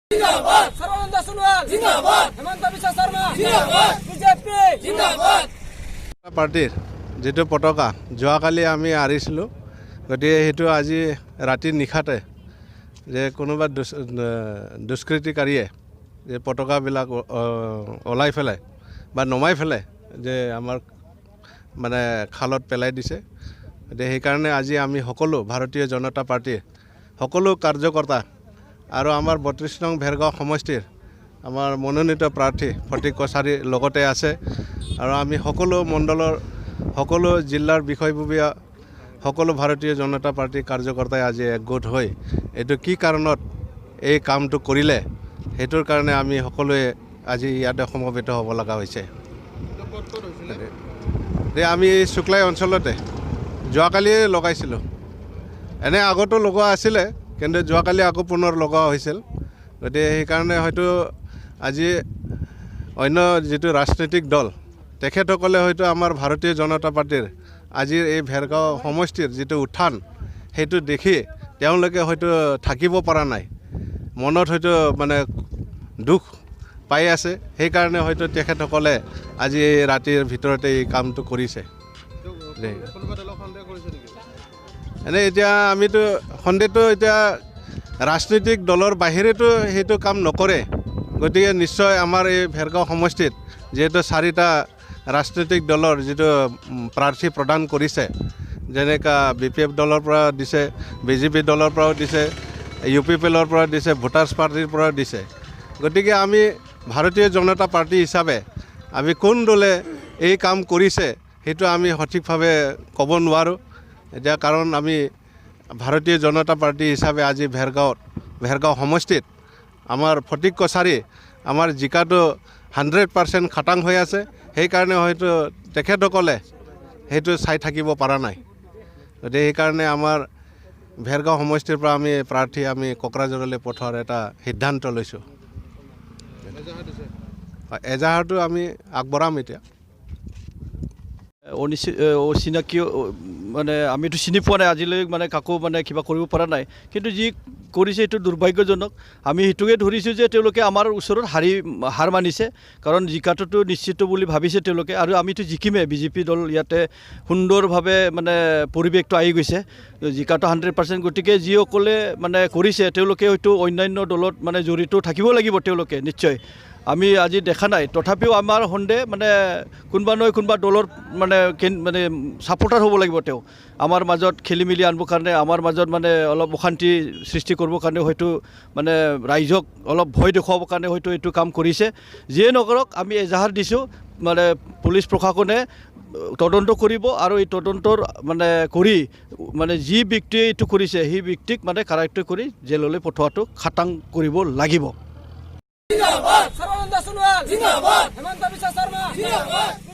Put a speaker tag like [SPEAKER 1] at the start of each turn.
[SPEAKER 1] जिंदाबाद सर्वानंद सोनोवाल जिंदाबाद हेमंत बिश्व शर्मा जिंदाबाद बीजेपी जिंदाबाद
[SPEAKER 2] पार्टीर जो पताका जोकाली आमी आरिছিলোঁ गति हेतु আজি राति निशाते जे कोनोबा दुष्कृतिकारीये जे पताकाबिलाक ओलाई फेलाय बा नमाय फेलाय जे आमार माने खालत पेলাই दिছে সেইকাৰণে আজি আমি সকলো ভাৰতীয় জনতা পাৰ্টিৰ সকলো কাৰ্যকৰ্তা আৰু আমাৰ 32 নং ভেৰগাঁও সমষ্টিৰ আমাৰ মনোনীত প্ৰাৰ্থী ফটিক কছাৰী লগতে আছে আৰু আমি সকলো মণ্ডলৰ সকলো জিলাৰ বিষয়ববীয়া সকলো ভাৰতীয় জনতা পাৰ্টিৰ কাৰ্যকৰ্তাই আজি একগোট হৈ এটো কি কাৰণত এই কামটো কৰিলে হেতুৰ কাৰণে আমি সকলোৱে আজি ইয়াতে সমবেত হ'ব লগা হৈছে আমি শুক্লাই অঞ্চলতে যোৱাকালি লগাইছিলোঁ এনে আগতো লগোৱা আছিলে কিন্তু যোৱাকালি আকৌ পুনৰ লগোৱা হৈছিল গতিকে সেইকাৰণে হয়তো আজি অন্য যেটো ৰাজনৈতিক দল তেখেতসকলে হয়তো আমাৰ ভাৰতীয় জনতা পাৰ্টিৰ আজিৰ এই ভেৰগাঁও সমষ্টিৰ যেটো উত্থান হেতু দেখি তেওঁলোকে হয়তো থাকিব পৰা নাই মনত হয়তো মানে দুখ পাই আছে সেইকাৰণে হয়তো তেখেতসকলে আজি ৰাতিৰ ভিতৰতে এই কামটো কৰিছে এনে এতিয়া আমিতো সন্দেহটো এতিয়া ৰাজনৈতিক দলৰ বাহিৰেতো হেতু কাম নকৰে গতিকে নিশ্চয় আমাৰ এই ভেৰগাঁও সমষ্টিত যেটো 4টা ৰাজনৈতিক দলৰ যেটো প্ৰাৰ্থী প্ৰদান কৰিছে যেনেকা বিপিএফ দলৰ পৰা দিছে বিজেপি দলৰ পৰা দিছে ইউপিপিএলৰ পৰা দিছে ভোটাৰ্ছ পাৰ্টিৰ পৰা দিছে গতিকে আমি ভাৰতীয় জনতা পাৰ্টি হিচাপে আমি কোন দলে এই কাম কৰিছে হেতু আমি সঠিকভাৱে ক'ব নোৱাৰো এতিয়া কাৰণ আমি ভাৰতীয় জনতা পাৰ্টি হিচাপে আজি ভেৰগাঁও সমষ্টিত আমাৰ ফটিক কছাৰী আমাৰ জিকাটো 100% খাটাং হৈ আছে সেইকাৰণে হয়তো তেখেতসকলে হেতু চাই থাকিব পৰা নাই গতিকে সেইকাৰণে আমাৰ ভেৰগাঁও সমষ্টিৰ পৰা আমি প্ৰাৰ্থী আমি কোকৰাঝাৰলৈ পঠোৱাৰ এটা সিদ্ধান্ত লৈছোঁ এজাহাৰটো আমি আগবঢ়াম এতিয়া
[SPEAKER 3] অচিনাকি মানে আমিতো চিনি পোৱা নাই আজিলৈ মানে কাকো মানে কিবা কৰিব পৰা নাই কিন্তু যি কৰিছে এইটো দুৰ্ভাগ্যজনক আমি হেতুকে ধৰিছোঁ যে তেওঁলোকে আমাৰ ওচৰত হাৰ মানিছে কাৰণ জিকাটোতো নিশ্চিত বুলি ভাবিছে তেওঁলোকে আৰু আমিতো জিকিমে বিজেপি দল ইয়াতে সুন্দৰভাৱে মানে পৰিৱেশটো আহি গৈছে জিকাটো 100% গতিকে যিসকলে মানে কৰিছে তেওঁলোকে হয়তো অন্যান্য দলত মানে জড়িত থাকিব লাগিব তেওঁলোকে নিশ্চয় আমি আজি দেখা নাই তথাপিও আমাৰ সন্দেহ মানে কোনবা নহয় কোনবা দলৰ মানে সাপোৰ্টাৰ হ'ব লাগিব তেওঁ আমাৰ মাজত খেলিমেলি আনিবৰ কাৰণে আমাৰ মাজত মানে অলপ অশান্তি সৃষ্টি কৰিবৰ কাৰণে হয়তো মানে ৰাইজক অলপ ভয় দেখুৱাবৰ কাৰণে হয়তো এইটো কাম কৰিছে যিয়ে নকৰক আমি এজাহাৰ দিছোঁ মানে পুলিচ প্ৰশাসনে তদন্ত কৰিব আৰু এই তদন্তৰ মানে কৰি মানে যি ব্যক্তিয়ে এইটো কৰিছে সেই ব্যক্তিক মানে কাৰায়ত্ব কৰি জেললৈ পঠোৱাটো খাটাং কৰিব লাগিব
[SPEAKER 1] जिंदाबाद सर्वानंद सोनोवाल जिंदाबाद हेमंत बिश्व शर्मा जिंदाबाद